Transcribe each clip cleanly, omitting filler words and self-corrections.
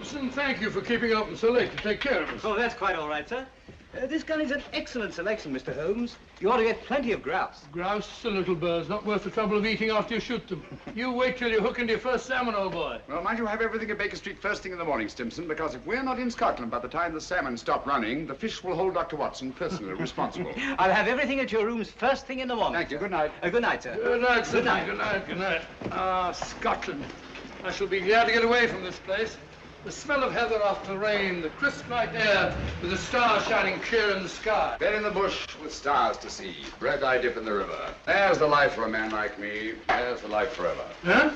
Simpson, thank you for keeping open so late to take care of us. Oh, that's quite all right, sir. This gun is an excellent selection, Mr. Holmes. You ought to get plenty of grouse. Grouse are little birds, not worth the trouble of eating after you shoot them. You wait till you hook into your first salmon, old boy. Well, mind you have everything at Baker Street first thing in the morning, Stimson, because if we're not in Scotland by the time the salmon stop running, the fish will hold Dr. Watson personally responsible. I'll have everything at your rooms first thing in the morning. Thank you. Good night. Good night, sir. Good night, sir. Good night. Good night. Good night. Ah, Scotland. I shall be glad to get away from this place. The smell of heather after the rain, the crisp night air with the stars shining clear in the sky. Bed in the bush with stars to see, bread I dip in the river. There's the life for a man like me. There's the life forever. Huh?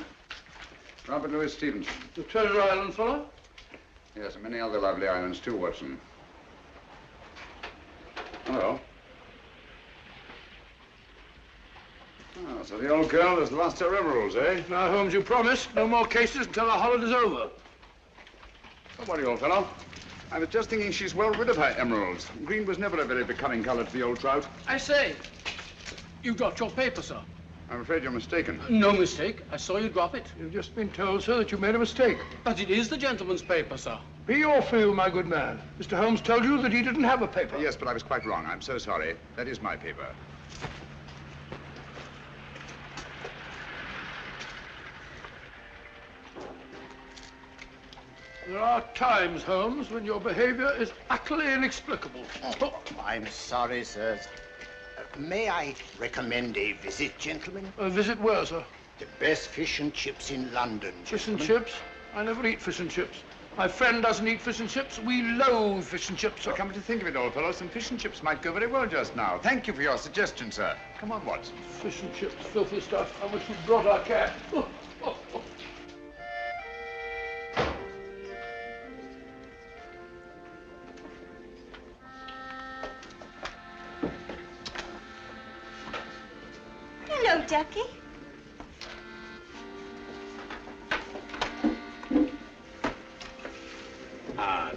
Robert Louis Stevenson. The Treasure Island fellow? Yes, and many other lovely islands too, Watson. Hello. Oh, so the old girl has lost her emeralds, eh? Now, Holmes, you promised no more cases until our holiday's over. Don't worry, old fellow. I was just thinking she's well rid of her emeralds. Green was never a very becoming color to the old trout. I say, you dropped your paper, sir. I'm afraid you're mistaken. No mistake. I saw you drop it. You've just been told, sir, that you made a mistake. But it is the gentleman's paper, sir. Be your fool, my good man. Mr. Holmes told you that he didn't have a paper. Yes, but I was quite wrong. I'm so sorry. That is my paper. There are times, Holmes, when your behavior is utterly inexplicable. Oh, I'm sorry, sirs. May I recommend a visit, gentlemen? A visit where, sir? The best fish and chips in London, Fish and gentlemen. chips? I never eat fish and chips. My friend doesn't eat fish and chips. We loathe fish and chips, sir. Well, come to think of it, old fellow, some fish and chips might go very well just now. Thank you for your suggestion, sir. Come on, Watson. Fish and chips, filthy stuff. I wish we'd brought our cat. Oh, oh, oh. Hello, Ducky.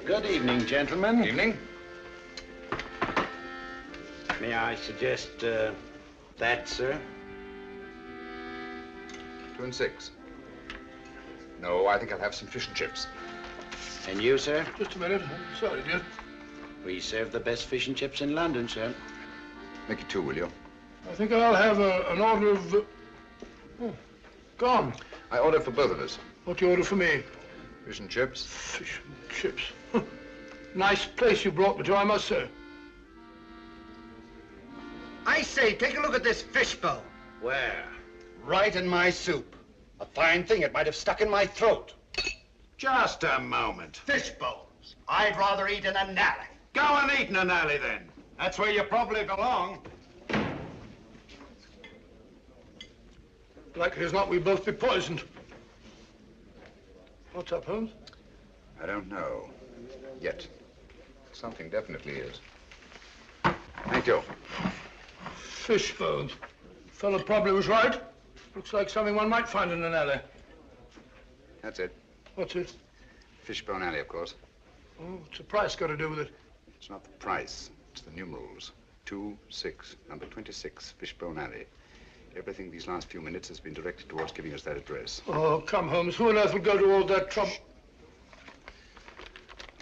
Good evening, gentlemen. Evening. May I suggest that, sir? 2 and 6. No, I think I'll have some fish and chips. And you, sir? Just a minute. I'm sorry, dear. We serve the best fish and chips in London, sir. Make it 2, will you? I think I'll have an order of... Oh, gone. I order for both of us. What do you order for me? Fish and chips. Fish and chips. Nice place you brought me to, I must say. I say, take a look at this fishbowl. Where? Right in my soup. A fine thing. It might have stuck in my throat. Just a moment. Fish bowls. I'd rather eat in an alley. Go and eat in an alley, then. That's where you probably belong. Likely as not, we'll both be poisoned. What's up, Holmes? I don't know. Yet. Something definitely is. Thank you. Fish bones. Fellow probably was right. Looks like something one might find in an alley. That's it. What's it? Fishbone Alley, of course. Oh, what's the price got to do with it? It's not the price. It's the numerals. 2, 6, number 26, Fishbone Alley. Everything these last few minutes has been directed towards giving us that address. Oh, come, Holmes. Who on earth will go to all that trouble?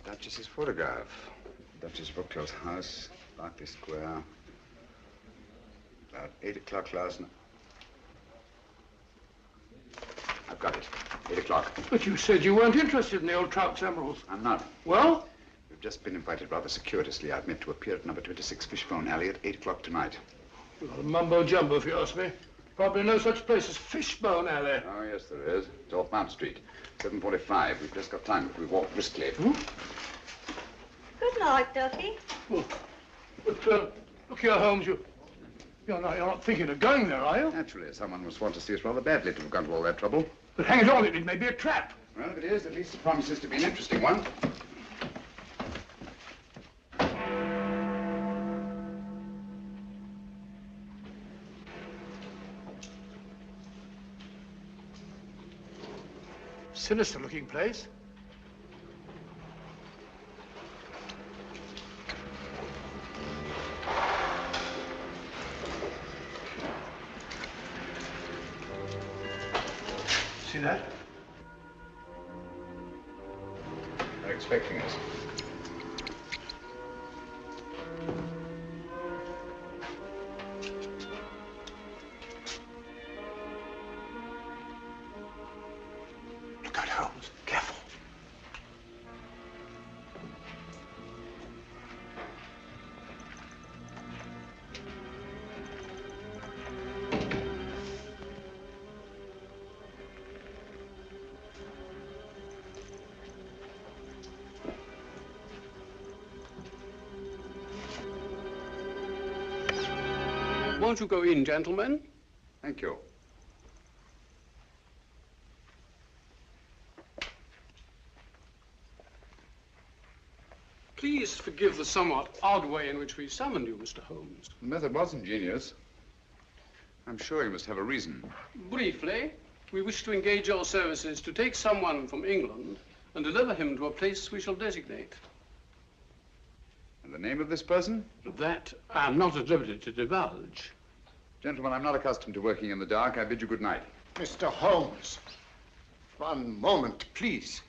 Duchess's photograph. Duchess of Oakcliffe House, Berkeley Square. About 8 o'clock last night. I've got it. 8 o'clock. But you said you weren't interested in the old trout's emeralds. I'm not. Well? We've just been invited rather circuitously. I've meant to appear at number 26 Fishbone Alley at 8 o'clock tonight. Well, mumbo-jumbo, if you ask me. Probably no such place as Fishbone Alley. Oh, yes, there is. It's off Mount Street. 7:45. We've just got time, but we walk briskly. Good night, Ducky. Well, but, look here, Holmes, you're not thinking of going there, are you? Naturally, someone must want to see us rather badly to have gone to all that trouble. But hang it all, it may be a trap. Well, if it is, at least it promises to be an interesting one. Sinister-looking place. See that? expecting us. Look out, Holmes. Careful. Won't you go in, gentlemen? Thank you. Please forgive the somewhat odd way in which we summoned you, Mr. Holmes. The method was ingenious. I'm sure you must have a reason. Briefly, we wish to engage your services to take someone from England and deliver him to a place we shall designate. And the name of this person? That I am not at liberty to divulge. Gentlemen, I'm not accustomed to working in the dark. I bid you good night. Mr. Holmes, one moment, please.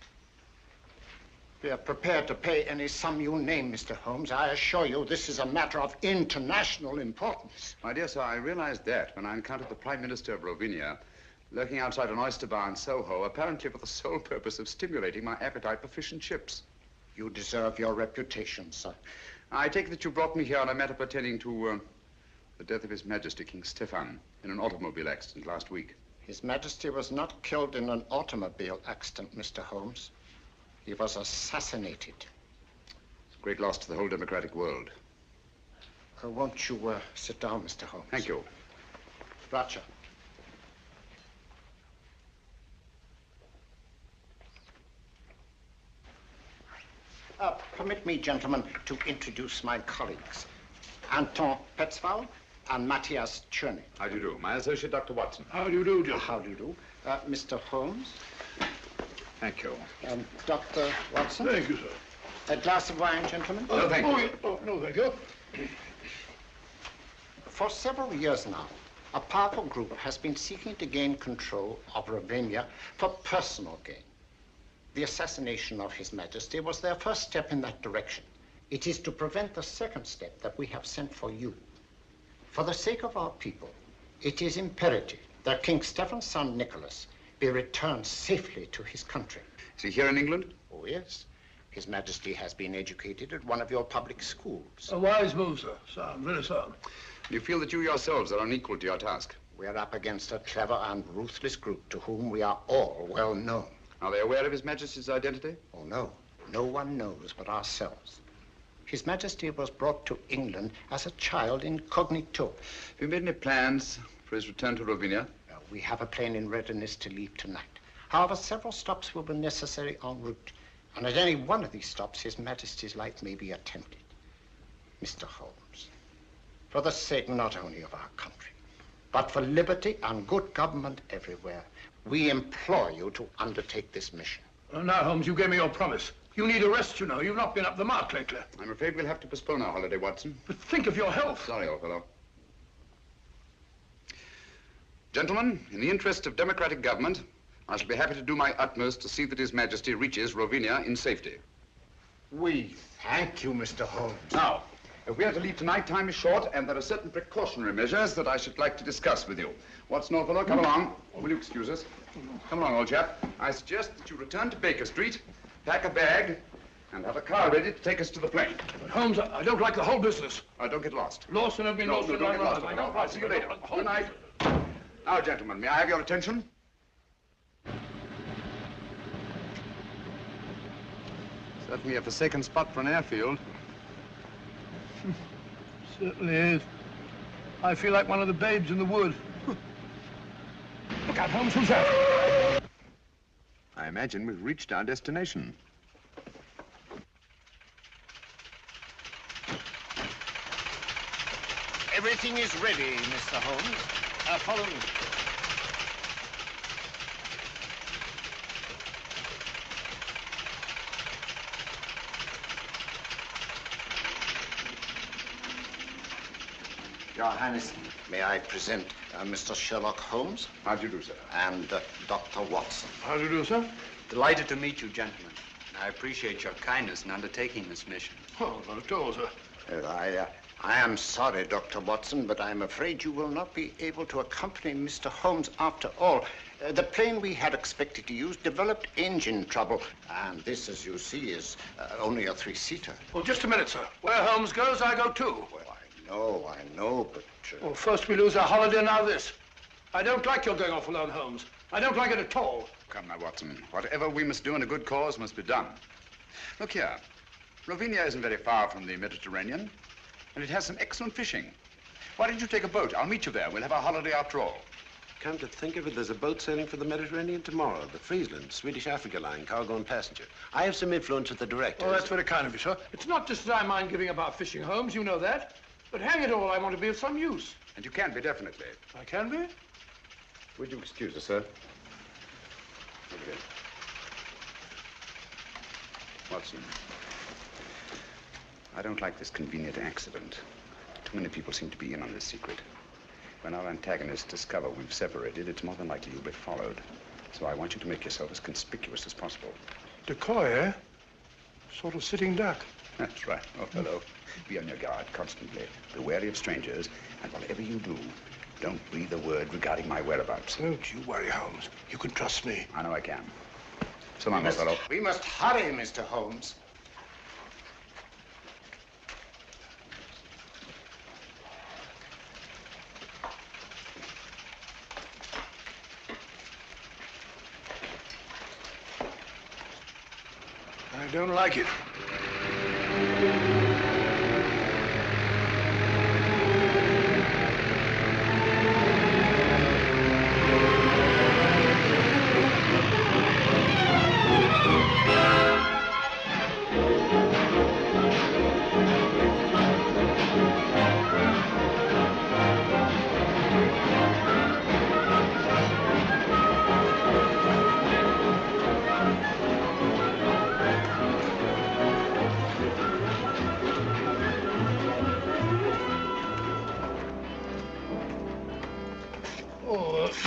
We are prepared to pay any sum you name, Mr. Holmes. I assure you this is a matter of international importance. My dear sir, I realized that when I encountered the Prime Minister of Rovinia lurking outside an oyster bar in Soho, apparently for the sole purpose of stimulating my appetite for fish and chips. You deserve your reputation, sir. I take it that you brought me here on a matter pertaining to the death of His Majesty King Stefan in an automobile accident last week. His Majesty was not killed in an automobile accident, Mr. Holmes. He was assassinated. It's a great loss to the whole democratic world. Won't you sit down, Mr. Holmes? Thank you. Roger. Permit me, gentlemen, to introduce my colleagues. Anton Petzval and Matthias Czerny. How do you do? My associate, Dr. Watson. How do you do, Joe? How do you do? Mr. Holmes. Thank you. Dr. Watson. Thank you, sir. A glass of wine, gentlemen? No, thank you. Yeah. Oh, no, thank you. For several years now, a powerful group has been seeking to gain control of Ravinia for personal gain. The assassination of His Majesty was their first step in that direction. It is to prevent the second step that we have sent for you. For the sake of our people, it is imperative that King Stephen's son, Nikolas, be returned safely to his country. Is he here in England? Oh, yes. His Majesty has been educated at one of your public schools. A wise move, sir. Sound, very sound. You feel that you yourselves are unequal to your task? We are up against a clever and ruthless group to whom we are all well known. Are they aware of His Majesty's identity? Oh, no. No one knows but ourselves. His Majesty was brought to England as a child incognito. Have you made any plans for his return to Rovinia? We have a plane in readiness to leave tonight. However, several stops will be necessary en route. And at any one of these stops, His Majesty's life may be attempted. Mr. Holmes, for the sake not only of our country, but for liberty and good government everywhere, we implore you to undertake this mission. Now, Holmes, you gave me your promise. You need a rest, you know. You've not been up the mark lately. I'm afraid we'll have to postpone our holiday, Watson. But think of your health. Sorry, old fellow. Gentlemen, in the interest of democratic government, I shall be happy to do my utmost to see that His Majesty reaches Rovinia in safety. We thank you, Mr. Holmes. Now, if we are to leave tonight, time is short, and there are certain precautionary measures that I should like to discuss with you. Watson, old fellow, come along. Will you excuse us? Come along, old chap. I suggest that you return to Baker Street, pack a bag, and have a car ready to take us to the plane. But Holmes, I don't like the whole business. Don't get lost. Lost and have been lost. Don't get lost. I'll see you later. Good night. Now, gentlemen, may I have your attention? Certainly a forsaken spot for an airfield. Certainly is. I feel like one of the babes in the wood. Look out, Holmes, who's that? I imagine we've reached our destination. Everything is ready, Mr. Holmes. Follow me. Your Highness, may I present Mr. Sherlock Holmes? How do you do, sir? And Dr. Watson. How do you do, sir? Delighted to meet you, gentlemen. I appreciate your kindness in undertaking this mission. Oh, not at all, sir. I am sorry, Dr. Watson, but I'm afraid you will not be able to accompany Mr. Holmes after all. The plane we had expected to use developed engine trouble, and this, as you see, is only a three-seater. Well, just a minute, sir. Where Holmes goes, I go too. Well, I know, but... Well, first we lose our holiday, now this. I don't like your going off alone, Holmes. I don't like it at all. Come now, Watson. Whatever we must do in a good cause must be done. Look here. Ravinia isn't very far from the Mediterranean, and it has some excellent fishing. Why don't you take a boat? I'll meet you there. We'll have our holiday after all. Come to think of it, there's a boat sailing for the Mediterranean tomorrow. The Friesland, Swedish Africa line, cargo and passenger. I have some influence with the director. Oh, that's very kind of you, sir. It's not just that I mind giving up our fishing, Holmes. You know that. But hang it all, I want to be of some use. And you can be, definitely. I can be? Would you excuse us, sir? Okay. Watson, I don't like this convenient accident. Too many people seem to be in on this secret. When our antagonists discover we've separated, it's more than likely you'll be followed. So I want you to make yourself as conspicuous as possible. Decoy, eh? Sort of sitting duck. That's right. Oh, hello. Be on your guard constantly. Be wary of strangers, and whatever you do, don't breathe a word regarding my whereabouts. Don't you worry, Holmes. You can trust me. I know I can. So long, old fellow. We must hurry, Mr. Holmes. I don't like it.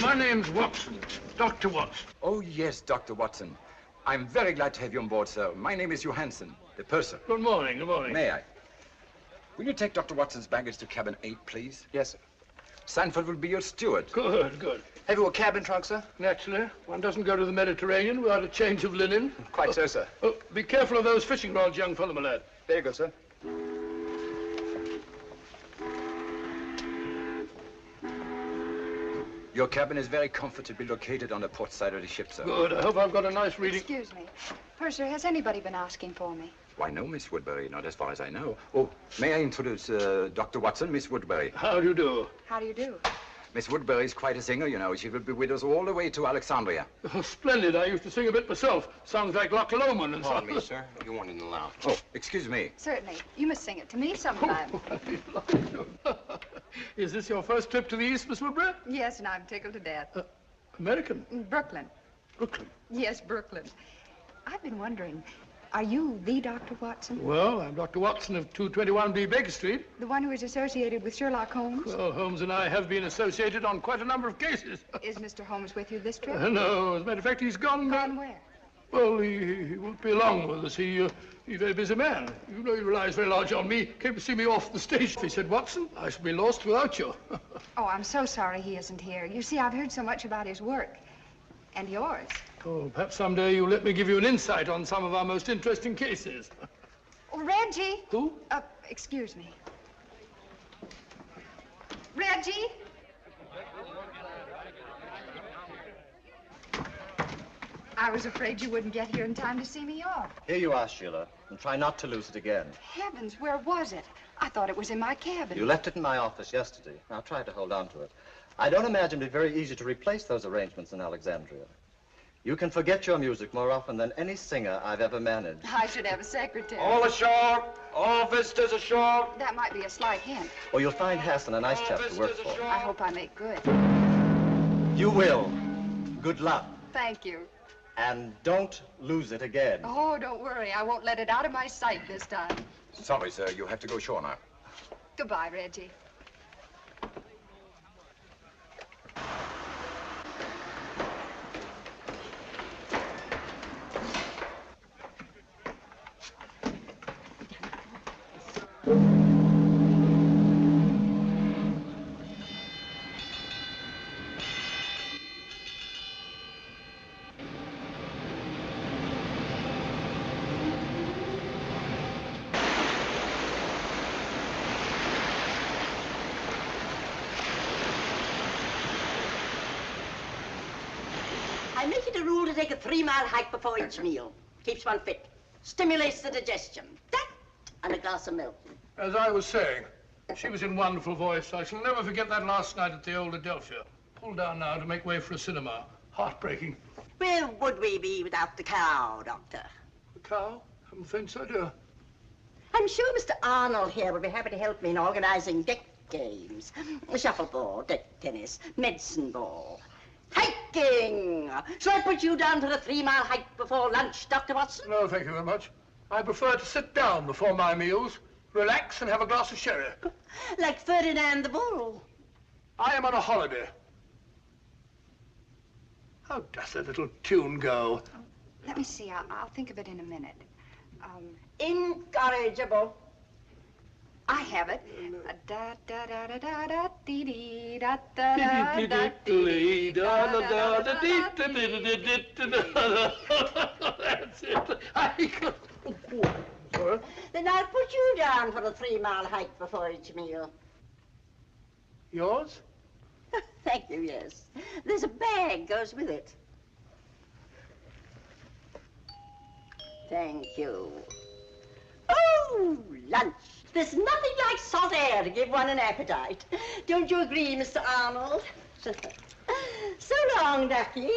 My name's Watson, Dr. Watson. Oh, yes, Dr. Watson. I'm very glad to have you on board, sir. My name is Johansson, the purser. Good morning, good morning. May I? Will you take Dr. Watson's baggage to cabin 8, please? Yes, sir. Sanford will be your steward. Good, good. Have you a cabin trunk, sir? Naturally. One doesn't go to the Mediterranean without a change of linen. Quite so, sir. Oh, be careful of those fishing rods, young fellow, my lad. There you go, sir. Your cabin is very comfortably located on the port side of the ship, sir. Good. I hope I've got a nice reading. Excuse me. Purser, has anybody been asking for me? Why, no, Miss Woodbury, not as far as I know. Oh, may I introduce Dr. Watson, Miss Woodbury? How do you do? How do you do? Miss Woodbury is quite a singer, you know. She will be with us all the way to Alexandria. Oh, splendid. I used to sing a bit myself. Sounds like Loch Lomond and so on. Pardon me, sir. You wanted to laugh. Oh, excuse me. Certainly. You must sing it to me sometime. Is this your first trip to the East, Miss Woodbury? Yes, and I'm tickled to death. American? Brooklyn. Brooklyn? Yes, Brooklyn. I've been wondering, are you the Dr. Watson? Well, I'm Dr. Watson of 221B Baker Street. The one who is associated with Sherlock Holmes? Well, Holmes and I have been associated on quite a number of cases. Is Mr. Holmes with you this trip? No, as a matter of fact, he's gone. Gone where? Well, he won't be along with us. He's a very busy man. You know he relies very large on me. Came to see me off the station. He said, Watson, I shall be lost without you. Oh, I'm so sorry he isn't here. You see, I've heard so much about his work. And yours. Oh, perhaps someday you'll let me give you an insight on some of our most interesting cases. Oh, Reggie. Who? Excuse me. Reggie? I was afraid you wouldn't get here in time to see me off. Here you are, Sheila, and try not to lose it again. Heavens, where was it? I thought it was in my cabin. You left it in my office yesterday. Now try to hold on to it. I don't imagine it'd be very easy to replace those arrangements in Alexandria. You can forget your music more often than any singer I've ever managed. I should have a secretary. All ashore! All visitors ashore! That might be a slight hint. Or you'll find Hassan a nice chap to work for. I hope I make good. You will. Good luck. Thank you. And don't lose it again. Oh, don't worry. I won't let it out of my sight this time. Sorry, sir. You have to go ashore now. Goodbye, Reggie. I make it a rule to take a 3-mile hike before each meal. Keeps one fit. Stimulates the digestion. That and a glass of milk. As I was saying, she was in wonderful voice. I shall never forget that last night at the old Adelphia. Pulled down now to make way for a cinema. Heartbreaking. Where would we be without the cow, Doctor? The cow? Haven't faint idea. I'm sure Mr. Arnold here would be happy to help me in organizing deck games. Shuffleboard, deck tennis, medicine ball. Hiking! Shall I put you down for a 3-mile hike before lunch, Dr. Watson? No, thank you very much. I prefer to sit down before my meals, relax and have a glass of sherry. Like Ferdinand the Bull. I am on a holiday. How does that little tune go? Let me see. I'll think of it in a minute. Incorrigible. I have it. Da da da da da da dee dee da da da da dee da da da da dee. That's it. Sorry. Then I'll put you down for a 3-mile hike before each meal. Yours? Thank you, yes. There's a bag goes with it. Thank you. Oh, lunch. There's nothing like salt air to give one an appetite. Don't you agree, Mr. Arnold? So long, Ducky.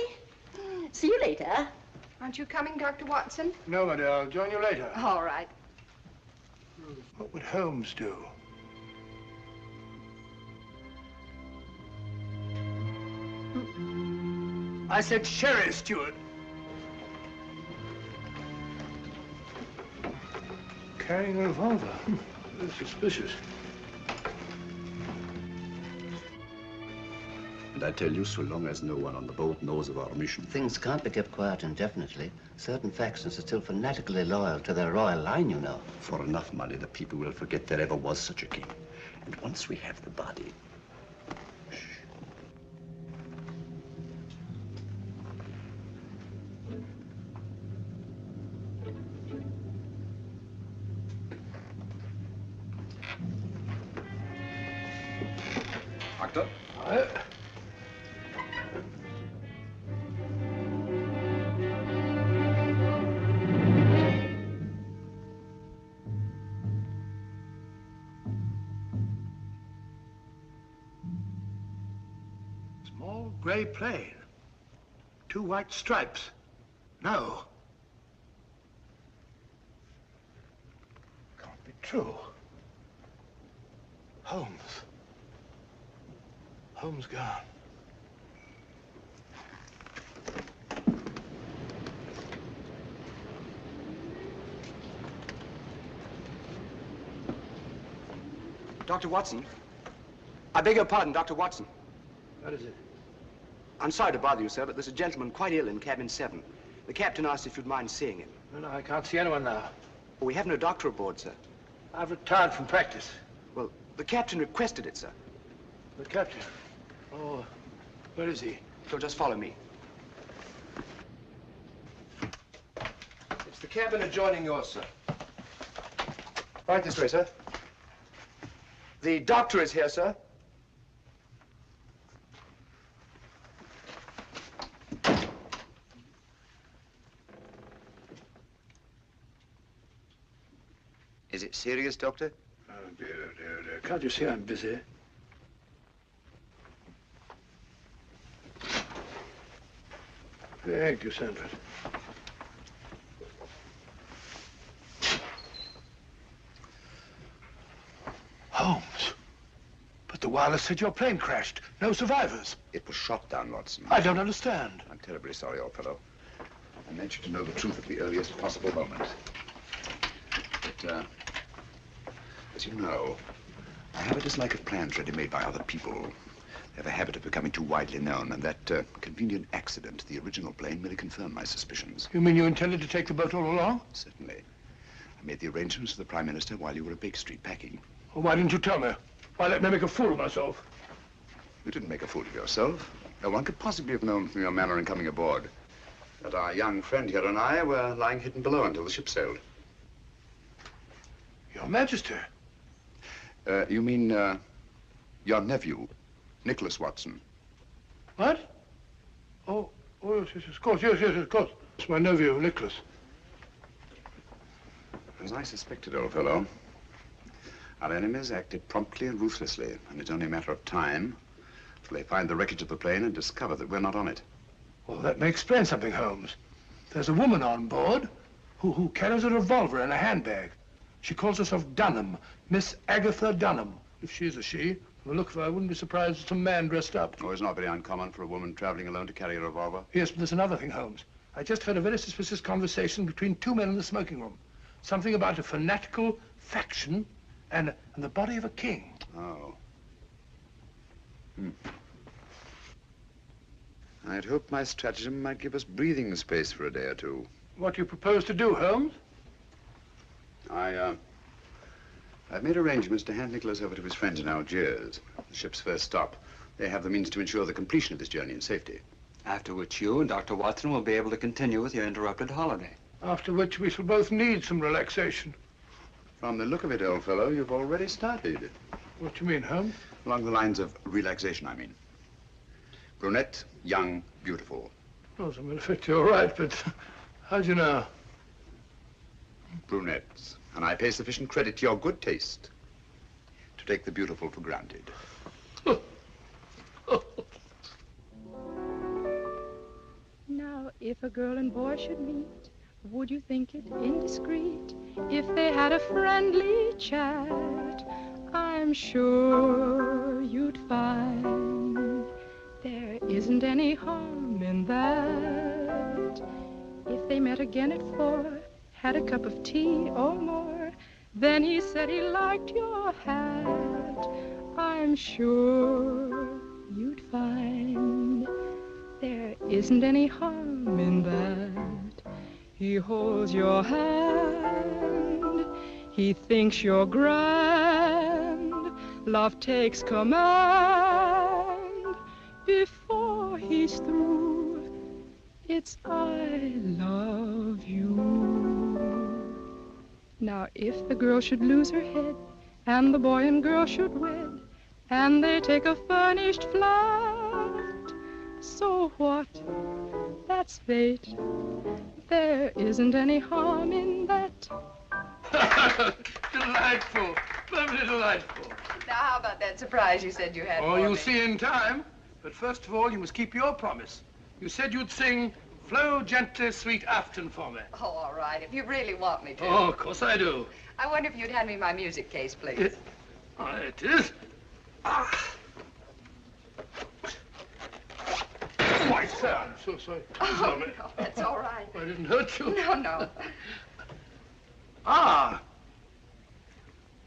See you later. Aren't you coming, Dr. Watson? No, my dear. I'll join you later. All right. What would Holmes do? I said sherry, steward. Carrying a revolver. Very suspicious. And I tell you, so long as no one on the boat knows of our mission. Things can't be kept quiet indefinitely. Certain factions are still fanatically loyal to their royal line, you know. For enough money, the people will forget there ever was such a king. And once we have the body... Shh. Doctor? Small gray plane. 2 white stripes. No. Can't be true. Holmes. Holmes gone. Dr. Watson? I beg your pardon, Dr. Watson. What is it? I'm sorry to bother you, sir, but there's a gentleman quite ill in cabin 7. The captain asked if you'd mind seeing him. No, I can't see anyone now. We have no doctor aboard, sir. I've retired from practice. Well, the captain requested it, sir. The captain? Oh, where is he? So just follow me. It's the cabin adjoining yours, sir. Right this way, sir. The doctor is here, sir. Is it serious, Doctor? Oh, dear, dear, dear. Can't you see I'm busy? Thank you, Sanford. Holmes. But the wireless said your plane crashed. No survivors. It was shot down, Watson. I don't understand. I'm terribly sorry, old fellow. I meant you to know the truth at the earliest possible moment. But, as you know, I have a dislike of plans ready-made by other people. They have a habit of becoming too widely known, and that convenient accident to the original plane merely confirmed my suspicions. You mean you intended to take the boat all along? Certainly. I made the arrangements with the Prime Minister while you were at Baker Street packing. Well, why didn't you tell me? Why let me make a fool of myself? You didn't make a fool of yourself. No one could possibly have known from your manner in coming aboard that our young friend here and I were lying hidden below until the ship sailed. Your Majesty. You mean, your nephew, Nikolas Watson. What? Oh, Oh, yes, of course, yes, of course. It's my nephew, Nikolas. As I suspected, old fellow, our enemies acted promptly and ruthlessly, and it's only a matter of time till they find the wreckage of the plane and discover that we're not on it. Well, that may explain something, Holmes. There's a woman on board who carries a revolver in a handbag. She calls herself Dunham, Miss Agatha Dunham. If she's a she, from the look of her, I wouldn't be surprised it's a man dressed up. Oh, it's not very uncommon for a woman traveling alone to carry a revolver. Yes, but there's another thing, Holmes. I just heard a very suspicious conversation between two men in the smoking room. Something about a fanatical faction and the body of a king. Oh. I'd hoped my stratagem might give us breathing space for a day or two. What do you propose to do, Holmes? I've made arrangements to hand Nikolas over to his friends in Algiers, the ship's first stop. They have the means to ensure the completion of this journey in safety. After which you and Dr. Watson will be able to continue with your interrupted holiday. After which we shall both need some relaxation. From the look of it, old fellow, you've already started. What do you mean, Holmes? Along the lines of relaxation, I mean. Brunette, young, beautiful. Oh, as a matter of fact, you're right, but how do you know? Brunettes. And I pay sufficient credit to your good taste to take the beautiful for granted. Now, if a girl and boy should meet, would you think it indiscreet if they had a friendly chat? I'm sure you'd find there isn't any harm in that. If they met again at 4, had a cup of tea or more, then he said he liked your hat, I'm sure you'd find there isn't any harm in that. He holds your hand, he thinks you're grand, love takes command. Before he's through, it's I love you. Now if the girl should lose her head, and the boy and girl should wed, and they take a furnished flat, so what? That's fate. There isn't any harm in that. Delightful. Perfectly delightful. Now, how about that surprise you said you had Oh, for you'll me? see in time. But first of all, you must keep your promise. You said you'd sing Flow Gently, Sweet Afton for me. Oh, all right, if you really want me to. Oh, of course I do. I wonder if you'd hand me my music case, please. It is. Ah. Why, sir, I'm so sorry. Oh, Sorry. no, that's all right. I didn't hurt you. No, no. Ah.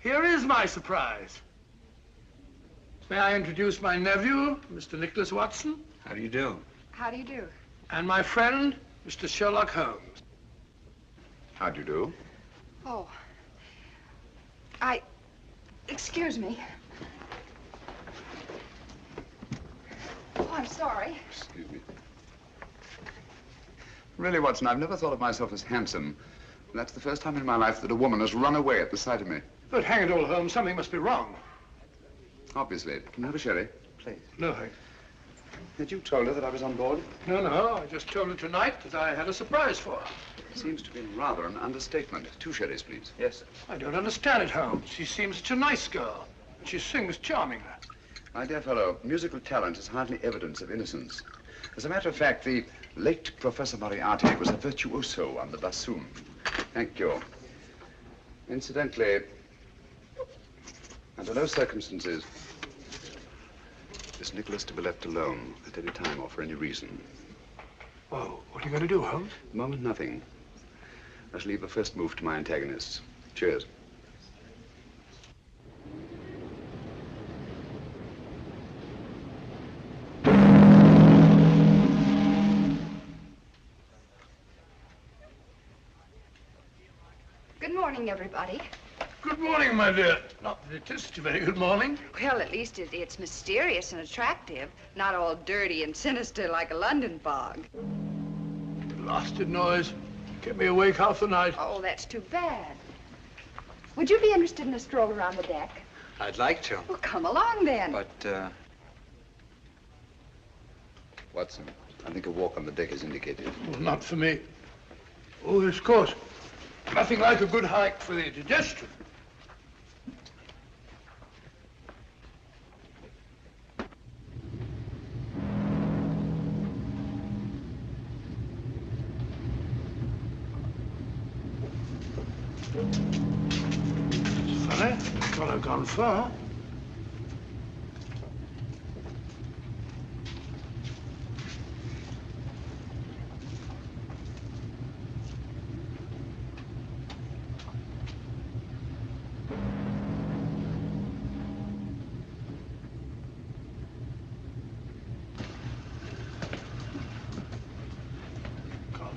Here is my surprise. May I introduce my nephew, Mr. Nikolas Watson? How do you do? How do you do? And my friend, Mr. Sherlock Holmes. How do you do? Oh. Excuse me. Oh, I'm sorry. Excuse me. Really, Watson, I've never thought of myself as handsome. And that's the first time in my life that a woman has run away at the sight of me. But hang it all, Holmes, something must be wrong. Obviously. Can you have a sherry? Please. No, thanks. Had you told her that I was on board? No, I just told her tonight that I had a surprise for her. Seems to be rather an understatement. 2 sherries, please. Yes. I don't understand it, Holmes. She seems such a nice girl. And she sings charmingly. My dear fellow, musical talent is hardly evidence of innocence. As a matter of fact, the late Professor Moriarty was a virtuoso on the bassoon. Thank you. Incidentally, under no circumstances is Nikolas to be left alone at any time or for any reason. Oh, what are you going to do, Holmes? At the moment, nothing. I shall leave the first move to my antagonists. Cheers. Good morning, everybody. Good morning, my dear. Not that it is a very good morning. Well, at least it's mysterious and attractive, not all dirty and sinister like a London fog. Blasted noise. Kept me awake half the night. Oh, that's too bad. Would you be interested in a stroll around the deck? I'd like to. Well, come along then. But, Watson, I think a walk on the deck is indicated. Well, not for me. Oh, yes, of course. Nothing like a good hike for the digestion. It's funny. Thought I'd gone far.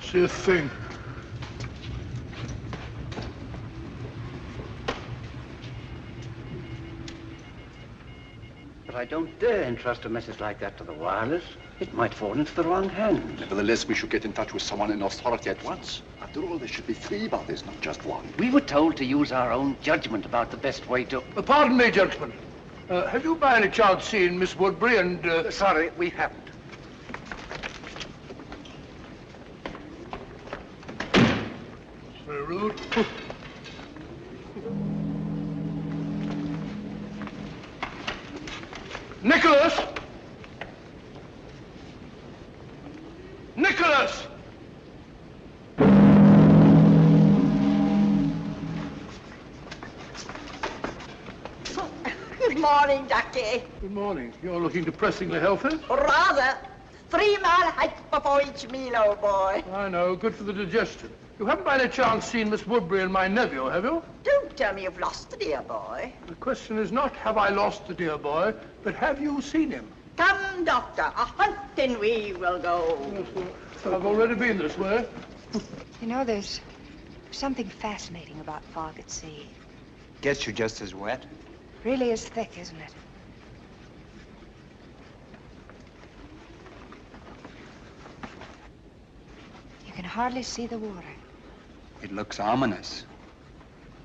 See a thing. But I don't dare entrust a message like that to the wireless. It might fall into the wrong hands. Nevertheless, we should get in touch with someone in authority at once. After all, there should be 3 bodies, not just 1. We were told to use our own judgment about the best way to... Pardon me, gentlemen. Have you by any chance seen Miss Woodbury and... Sorry, we haven't. Very rude. Nikolas! Nikolas! Good morning, Ducky. Good morning. You're looking depressingly healthy. Rather. 3-mile hike before each meal, old boy. I know. Good for the digestion. You haven't by any chance seen Miss Woodbury and my nephew, have you? Don't tell me you've lost the dear boy. The question is not, have I lost the dear boy, but have you seen him? Come, Doctor, a hunting we will go. Yes, well, I've already been this way. You know, there's something fascinating about fog at sea. Gets you just as wet. Really is thick, isn't it? You can hardly see the water. It looks ominous.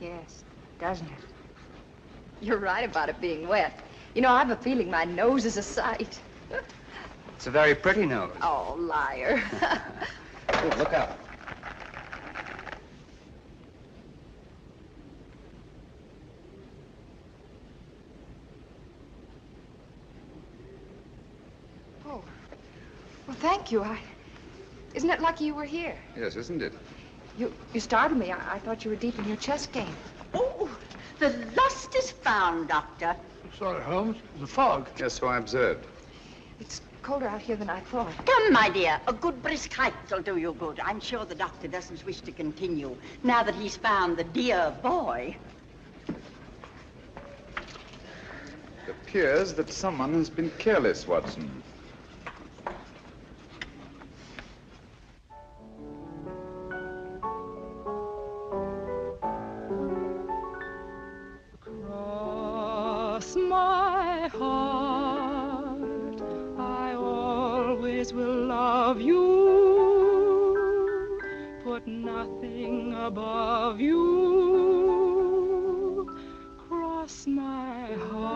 Yes, doesn't it? You're right about it being wet. You know, I've a feeling my nose is a sight. It's a very pretty nose. Oh, liar. Oh, look out. Oh, well, thank you. Isn't it lucky you were here? Yes, isn't it? You startled me. I thought you were deep in your chess game. Oh, the lost is found, Doctor. Sorry, Holmes. The fog. Yes, so I observed. It's colder out here than I thought. Come, my dear. A good brisk hike will do you good. I'm sure the doctor doesn't wish to continue now that he's found the dear boy. It appears that someone has been careless, Watson. My heart, I always will love you, put nothing above you, cross my heart,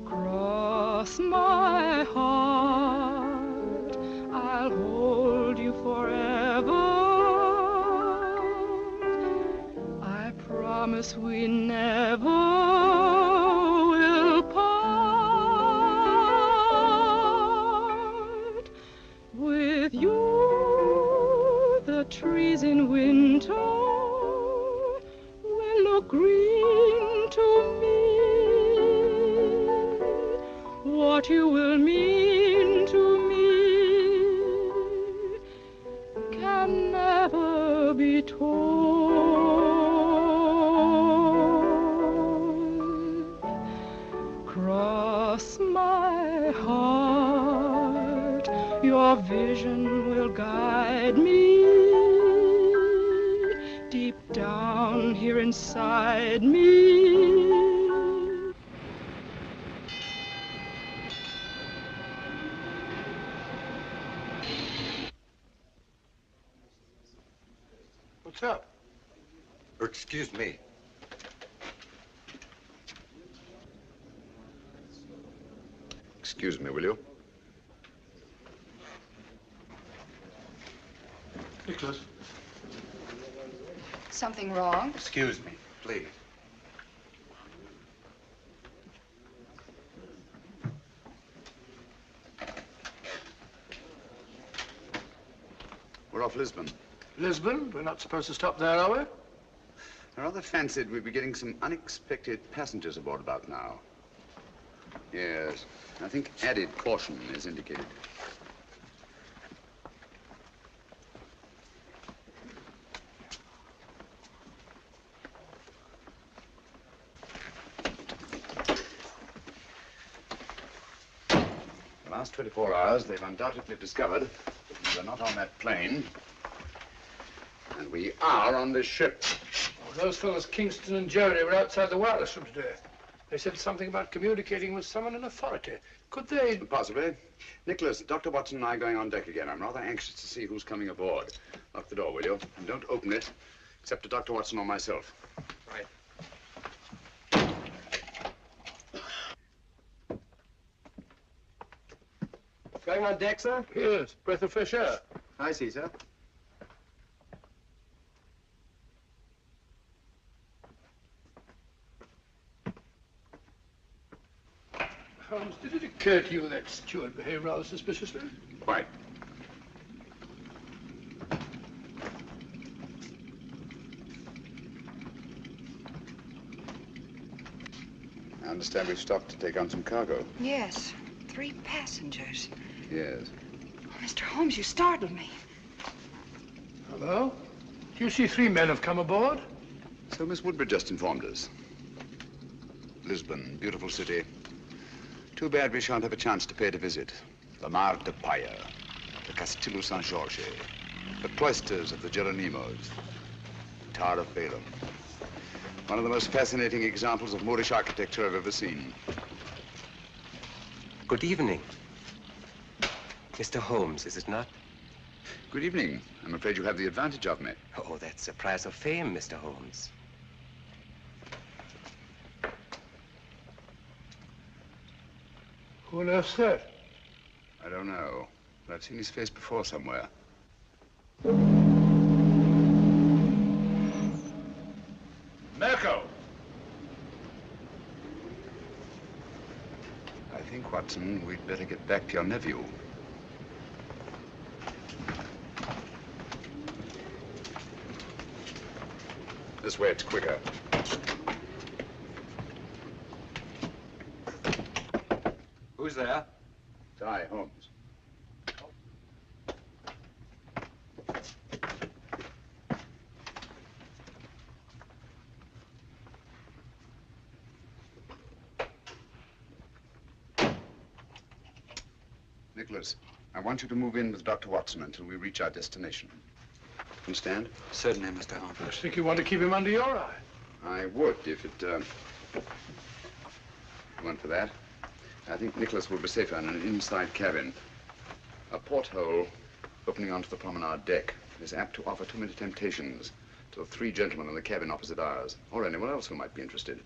cross my heart, I'll hold you forever. Promise we never will part. With you, the trees in winter will look green to me. What you will mean to me can never be told. Cross my heart, your vision will guide me deep down here inside me. What's up? Excuse me. Excuse me, will you? Nikolas. Something wrong? Excuse me, please. We're off Lisbon. Lisbon? We're not supposed to stop there, are we? I rather fancied we'd be getting some unexpected passengers aboard about now. Yes, I think added caution is indicated. The last 24 hours, they've undoubtedly discovered we're not on that plane, and we are on this ship. Oh, those fellows, Kingston and Jerry, were outside the wireless room today. They said something about communicating with someone in authority. Could they? Possibly. Nicholas, Dr. Watson and I are going on deck again. I'm rather anxious to see who's coming aboard. Lock the door, will you? And don't open it, except to Dr. Watson or myself. Right. Going on deck, sir? Yes, breath of fresh air. I see, sir. Holmes, did it occur to you that steward behaved rather suspiciously? Quite. I understand we've stopped to take on some cargo. Yes, 3 passengers. Yes. Oh, Mr. Holmes, you startled me. Hello? Do you see 3 men have come aboard? So Miss Woodbridge just informed us. Lisbon, beautiful city. Too bad we shan't have a chance to pay it a visit. The Mar de Paya, the Castillo San Jorge, the cloisters of the Geronimos, Tower of Balaam. One of the most fascinating examples of Moorish architecture I've ever seen. Good evening. Mr. Holmes, is it not? Good evening. I'm afraid you have the advantage of me. Oh, that's a prize of fame, Mr. Holmes. Who on earth's that? I don't know, but I've seen his face before somewhere. Mirko! I think, Watson, we'd better get back to your nephew. This way, it's quicker. Who's there? It's I, Holmes. Nicholas, I want you to move in with Dr. Watson until we reach our destination. Understand? Certainly, Mr. Holmes. I think you want to keep him under your eye. I would, if it went for that. I think Nicholas will be safer in an inside cabin. A porthole opening onto the promenade deck is apt to offer too many temptations to the 3 gentlemen in the cabin opposite ours, or anyone else who might be interested.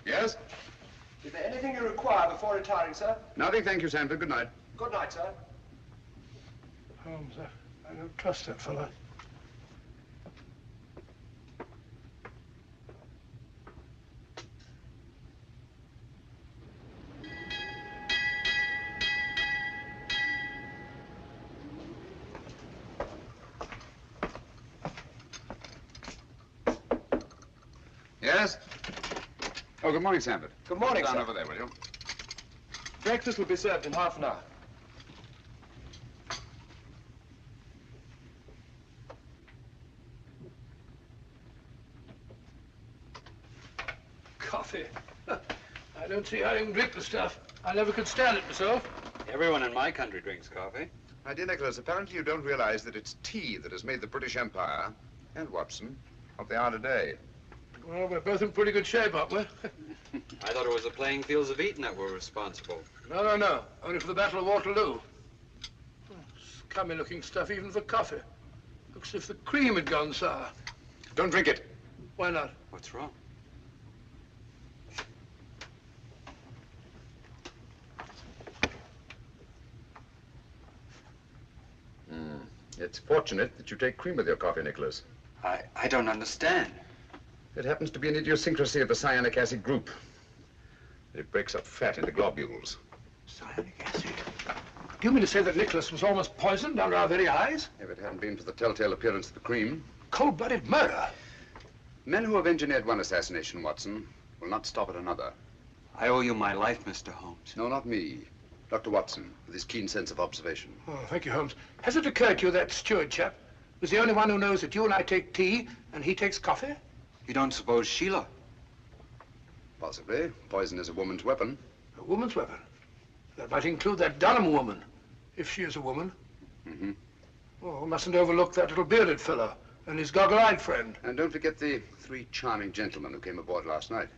Yes? Is there anything you require before retiring, sir? Nothing, thank you, Sanford. Good night. Good night, sir. Holmes, I don't trust that fellow. Yes? Oh, good morning, Sanford. Good morning, Down sir. over there, will you? Breakfast will be served in half an hour. Coffee. I don't see how you can drink the stuff. I never could stand it myself. Everyone in my country drinks coffee. My dear Nicholas, apparently you don't realize that it's tea that has made the British Empire, and Watson, what they are today. Well, we're both in pretty good shape, aren't we? I thought it was the playing fields of Eton that were responsible. No. Only for the Battle of Waterloo. Scummy looking stuff even for coffee. Looks as if the cream had gone sour. Don't drink it. Why not? What's wrong? It's fortunate that you take cream with your coffee, Nikolas. I don't understand. It happens to be an idiosyncrasy of the cyanic acid group. It breaks up fat into globules. Cyanic acid? Do you mean to say that Nikolas was almost poisoned under our very eyes? If it hadn't been for the telltale appearance of the cream. Cold-blooded murder. Men who have engineered one assassination, Watson, will not stop at another. I owe you my life, Mr. Holmes. No, not me. Dr. Watson, with his keen sense of observation. Oh, thank you, Holmes. Has it occurred to you that steward chap was the only one who knows that you and I take tea and he takes coffee? You don't suppose Sheila? Possibly. Poison is a woman's weapon. A woman's weapon? That might include that Dunham woman, if she is a woman. Mm-hmm. Oh, we mustn't overlook that little bearded fellow and his goggle-eyed friend. And don't forget the 3 charming gentlemen who came aboard last night.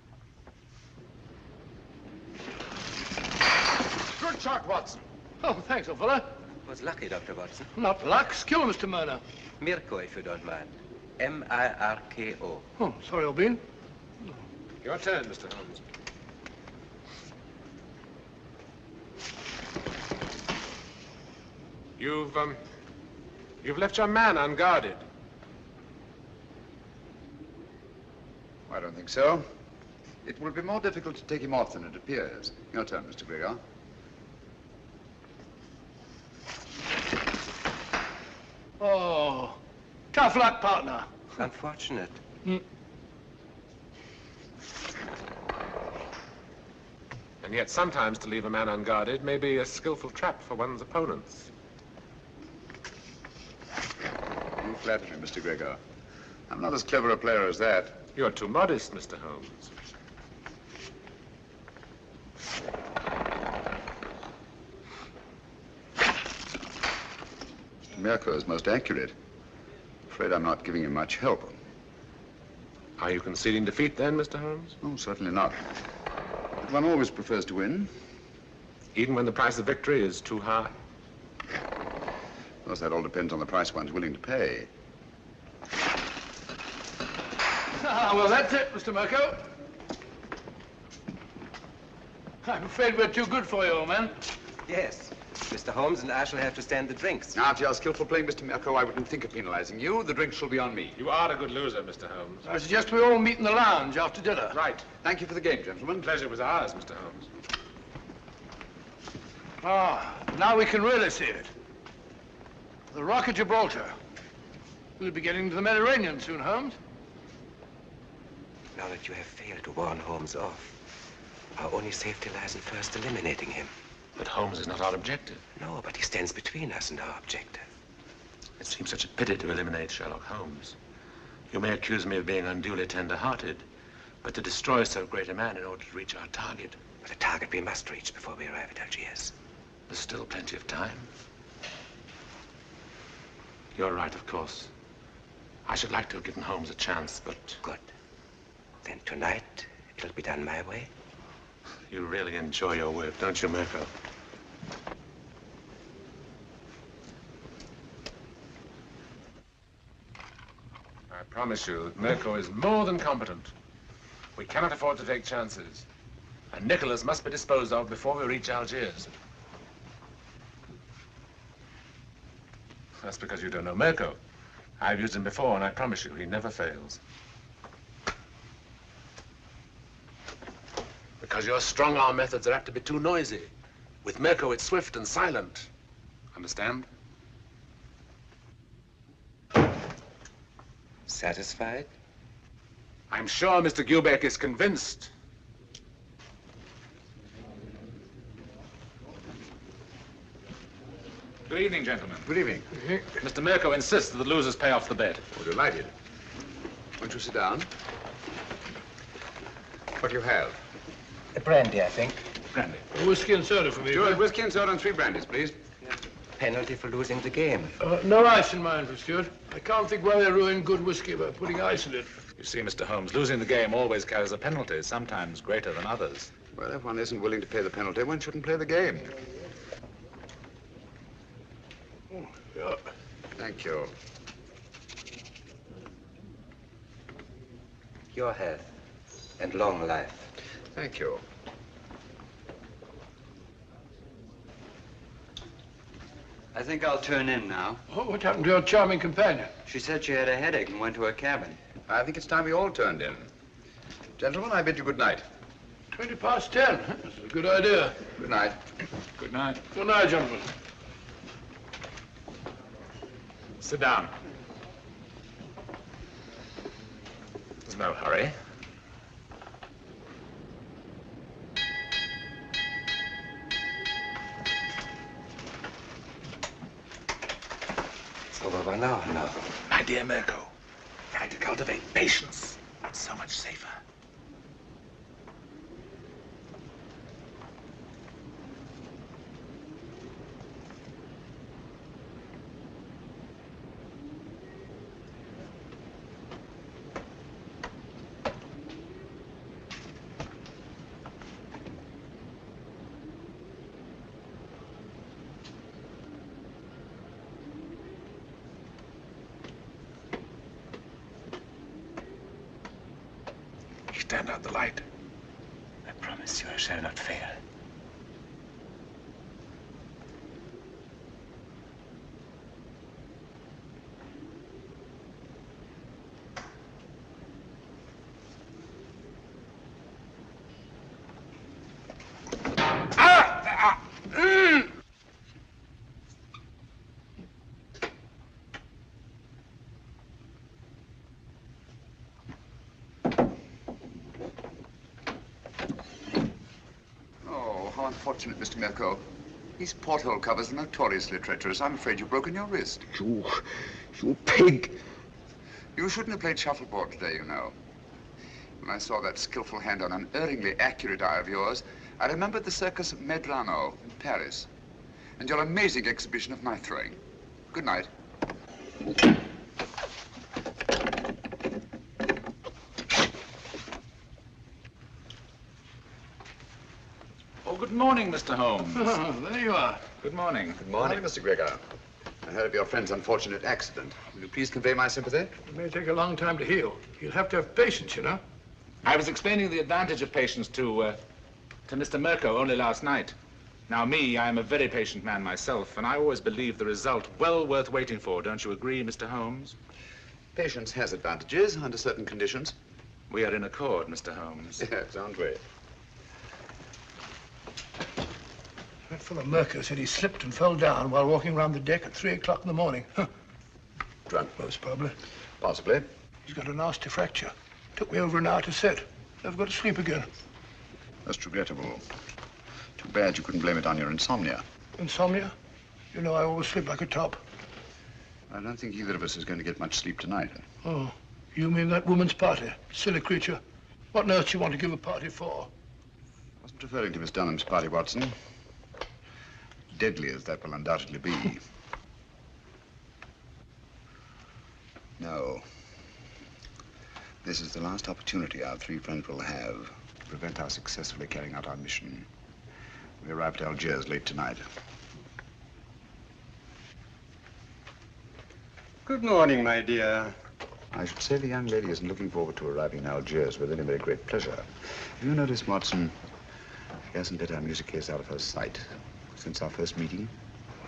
Good shot, Watson. Oh, thanks, old fellow. Was lucky, Dr. Watson. Not luck. Skill, Mr. Murner. Mirko, if you don't mind. M-I-R-K-O. Oh, sorry, old bean. Your turn, Mr. Holmes. You've left your man unguarded. I don't think so. It will be more difficult to take him off than it appears. Your turn, Mr. Gregor. Oh, tough luck, partner. Unfortunate. Mm. And yet sometimes to leave a man unguarded may be a skillful trap for one's opponents. You flatter me, Mr. Gregor. I'm not as clever a player as that. You're too modest, Mr. Holmes. Mirko is most accurate. Afraid I'm not giving him much help. Are you conceding defeat then, Mr. Holmes? Oh, certainly not. But one always prefers to win. Even when the price of victory is too high? Of course, that all depends on the price one's willing to pay. Ah, well, that's it, Mr. Mirko. I'm afraid we're too good for you, old man. Yes. Mr. Holmes and I shall have to stand the drinks. Now, to your skillful playing, Mr. Mirko, I wouldn't think of penalizing you. The drinks shall be on me. You are a good loser, Mr. Holmes. I suggest we all meet in the lounge after dinner. Right. Thank you for the game, gentlemen. Pleasure was ours, Mr. Holmes. Ah, now we can really see it. The Rock of Gibraltar. We'll be getting to the Mediterranean soon, Holmes. Now that you have failed to warn Holmes off, our only safety lies in first eliminating him. But Holmes is not our objective. No, but he stands between us and our objective. It seems such a pity to eliminate Sherlock Holmes. You may accuse me of being unduly tender-hearted, but to destroy so great a man in order to reach our target. But a target we must reach before we arrive at Algiers. There's still plenty of time. You're right, of course. I should like to have given Holmes a chance, but... Good. Then tonight, it'll be done my way. You really enjoy your work, don't you, Mirko? I promise you that Mirko is more than competent. We cannot afford to take chances. And Nikolas must be disposed of before we reach Algiers. That's because you don't know Mirko. I've used him before, and I promise you, he never fails. Because your strong-arm methods are apt to be too noisy. With Mirko, it's swift and silent. Understand? Satisfied? I'm sure Mr. Gilbeck is convinced. Good evening, gentlemen. Good evening. Mr. Mirko insists that the losers pay off the bet. Oh, delighted. Won't you sit down? What do you have? A brandy, I think. Brandy. A whiskey and soda for me. Steward, whiskey and soda and 3 brandies, please. Penalty for losing the game. No ice in mine, Steward. I can't think why they ruin good whiskey by putting ice in it. You see, Mr. Holmes, losing the game always carries a penalty, sometimes greater than others. Well, if one isn't willing to pay the penalty, one shouldn't play the game. Oh, yeah. Thank you. Your health and long life. Thank you. I think I'll turn in now. Oh, what happened to your charming companion? She said she had a headache and went to her cabin. I think it's time we all turned in. Gentlemen, I bid you good night. 10:20. That's a good idea. Good night. Good night. Good night, gentlemen. Sit down. There's no hurry. It's over by now, no. My dear Mirko, try to cultivate patience. It's so much safer. Stand out the light. I promise you I shall not fail. Unfortunate, Mr. Mirko. These porthole covers are notoriously treacherous. I'm afraid you've broken your wrist. You pig! You shouldn't have played shuffleboard today, you know. When I saw that skillful hand on an erringly accurate eye of yours, I remembered the circus Medrano in Paris and your amazing exhibition of knife throwing. Good night. Good morning, Mr. Holmes. Oh, there you are. Good morning. Good morning, Mr. Gregor. I heard of your friend's unfortunate accident. Will you please convey my sympathy? It may take a long time to heal. You'll have to have patience, you know. I was explaining the advantage of patience to Mr. Mirko only last night. Now, me, I am a very patient man myself, and I always believe the result well worth waiting for. Don't you agree, Mr. Holmes? Patience has advantages under certain conditions. We are in accord, Mr. Holmes. Yes, aren't we? That fellow Mirko said he slipped and fell down while walking around the deck at 3 o'clock in the morning. Huh. Drunk, most probably. Possibly. He's got a nasty fracture. Took me over an hour to set. Never got to sleep again. That's regrettable. Too bad you couldn't blame it on your insomnia. Insomnia? You know I always sleep like a top. I don't think either of us is going to get much sleep tonight. Oh, you mean that woman's party? Silly creature. What on earth do you want to give a party for? I wasn't referring to Miss Dunham's party, Watson. Deadly as that will undoubtedly be. No. This is the last opportunity our three friends will have to prevent our successfully carrying out our mission. We arrive at Algiers late tonight. Good morning, my dear. I should say the young lady isn't looking forward to arriving in Algiers with any very great pleasure. Have you noticed, Watson, she hasn't let our music case out of her sight since our first meeting?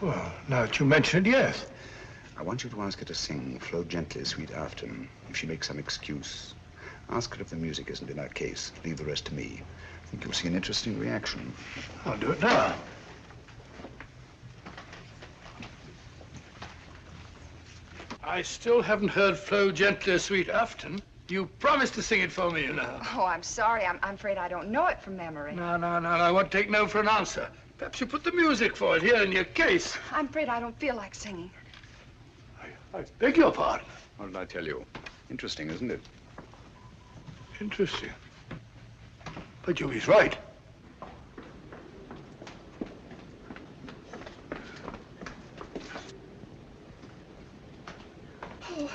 Well, now that you mention it, yes. I want you to ask her to sing Flow Gently, Sweet Afton. If she makes some excuse, ask her if the music isn't in her case. Leave the rest to me. I think you'll see an interesting reaction. I'll do it now. I still haven't heard Flow Gently, Sweet Afton. You promised to sing it for me, you know. Oh, I'm sorry. I'm afraid I don't know it from memory. No, I won't take no for an answer. Perhaps you put the music for it here in your case. I'm afraid I don't feel like singing. I beg your pardon. What did I tell you? Interesting, isn't it? Interesting. But he's right. Oh.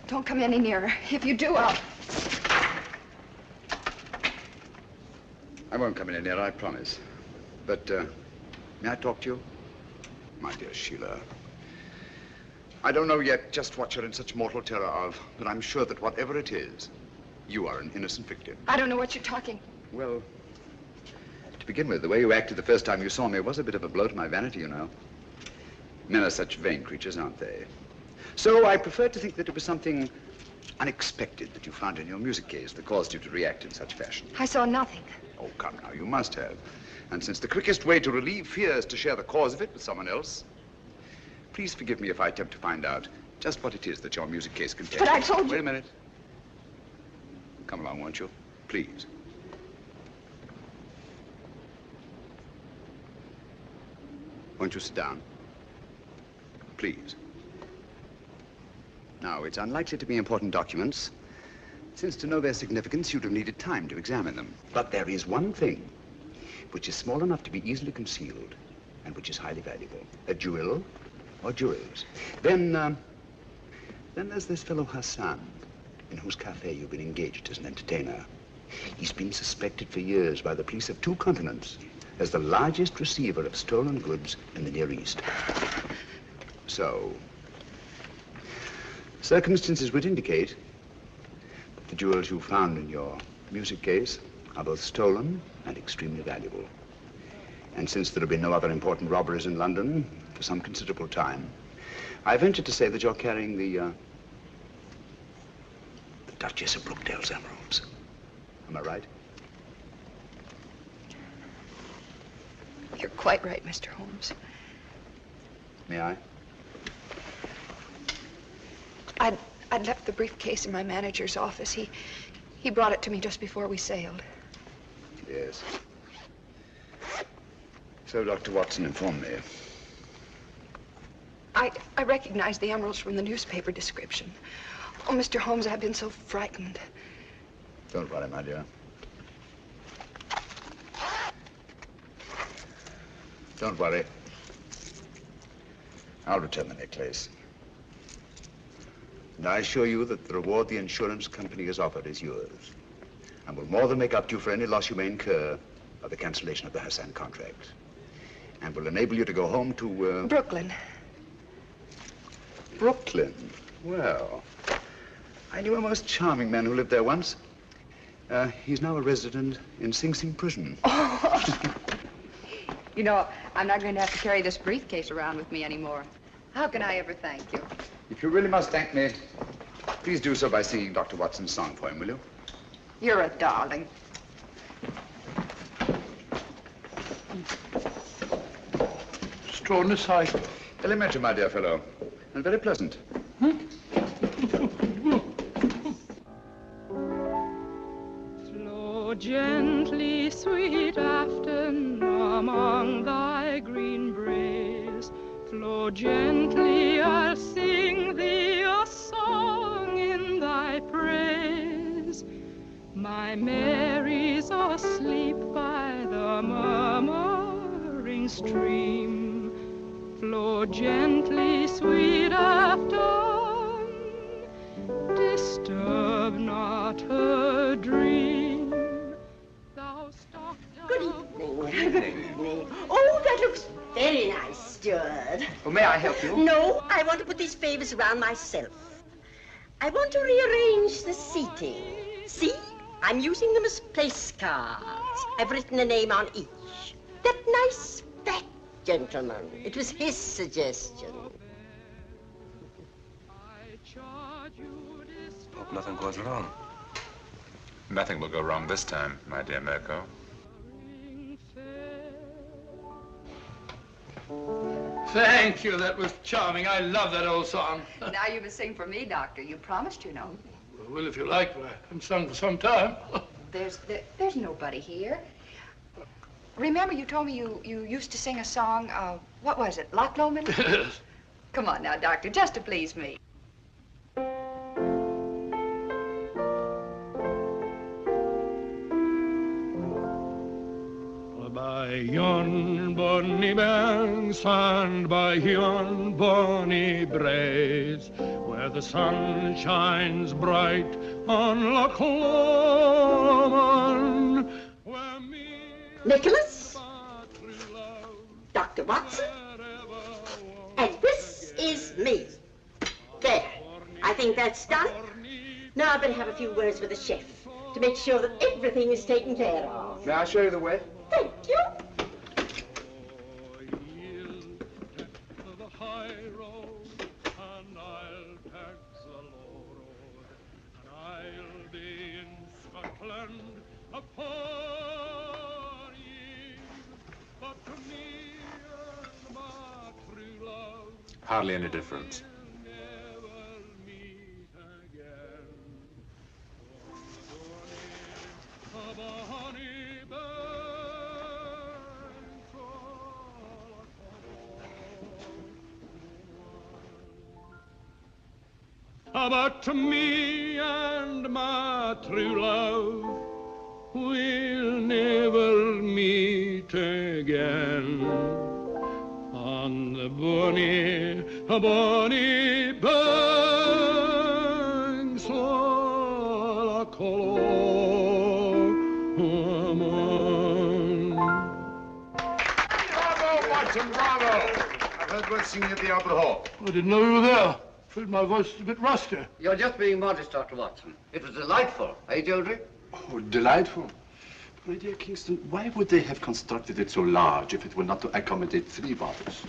Don't come any nearer. If you do, I'll... I won't come any nearer, I promise. But, may I talk to you? My dear Sheila, I don't know yet just what you're in such mortal terror of, but I'm sure that whatever it is, you are an innocent victim. I don't know what you're talking. Well, to begin with, the way you acted the first time you saw me was a bit of a blow to my vanity, you know. Men are such vain creatures, aren't they? So I prefer to think that it was something unexpected that you found in your music case that caused you to react in such fashion. I saw nothing. Oh, come now, you must have. And since the quickest way to relieve fear is to share the cause of it with someone else, please forgive me if I attempt to find out just what it is that your music case contains. But I told you... Wait a minute. Come along, won't you? Please. Won't you sit down? Please. Now, it's unlikely to be important documents, since to know their significance, you'd have needed time to examine them. But there is one thing which is small enough to be easily concealed and which is highly valuable. A jewel or jewels. Then there's this fellow Hassan, in whose cafe you've been engaged as an entertainer. He's been suspected for years by the police of 2 continents as the largest receiver of stolen goods in the Near East. So, circumstances would indicate that the jewels you found in your music case are both stolen and extremely valuable. And since there have been no other important robberies in London for some considerable time, I venture to say that you're carrying the Duchess of Brookdale's emeralds. Am I right? You're quite right, Mr. Holmes. May I? I'd left the briefcase in my manager's office. He brought it to me just before we sailed. Yes. So Dr. Watson informed me. I recognized the emeralds from the newspaper description. Oh, Mr. Holmes, I've been so frightened. Don't worry, my dear. Don't worry. I'll return the necklace. And I assure you that the reward the insurance company has offered is yours, and will more than make up to you for any loss you may incur by the cancellation of the Hassan contract, and will enable you to go home to, Brooklyn. Brooklyn? Well, I knew a most charming man who lived there once. He's now a resident in Sing Sing prison. Oh. You know, I'm not going to have to carry this briefcase around with me anymore. How can I ever thank you? If you really must thank me, please do so by singing Dr. Watson's song for him, will you? You're a darling. Extraordinary sight. Elementary, my dear fellow, and very pleasant. Flow gently, sweet Afton, among thy green braes. Flow gently, I'll sing thee a song in thy praise. My Mary's asleep by the murmuring stream. Flow gently, sweet Afton, disturb not her dream. Thou stalk down. Good evening. Good evening. Oh, that looks very nice, steward. Oh, may I help you? No, I want to put these favors around myself. I want to rearrange the seating. See? I'm using them as place cards. I've written a name on each. That nice fat gentleman. It was his suggestion. Hope nothing goes wrong. Nothing will go wrong this time, my dear Mirko. Thank you. That was charming. I love that old song. Now you must sing for me, Doctor. You promised, you know. Well, if you like, I haven't sung for some time. There's nobody here. Remember you told me you used to sing a song, what was it, Loch Lomond? Yes. Come on now, Doctor, just to please me. By yon bonny banks and by yon bonny braes, where the sun shines bright on Loch Lomond, Nikolas? Dr. Watson. And this is me. There. I think that's done. Now I better have a few words with the chef to make sure that everything is taken care of. May I show you the way? Thank you. Hardly any difference. But me and my true love will never meet again on the bonny banks of la Colombe. Bravo, Watson, bravo! I've heard words singing at the Opera Hall. I didn't know you were there. Afraid my voice is a bit rusty. You're just being modest, Dr. Watson. It was delightful, eh, Geoffrey? Oh, delightful. My dear Kingston, why would they have constructed it so large if it were not to accommodate 3 bottles?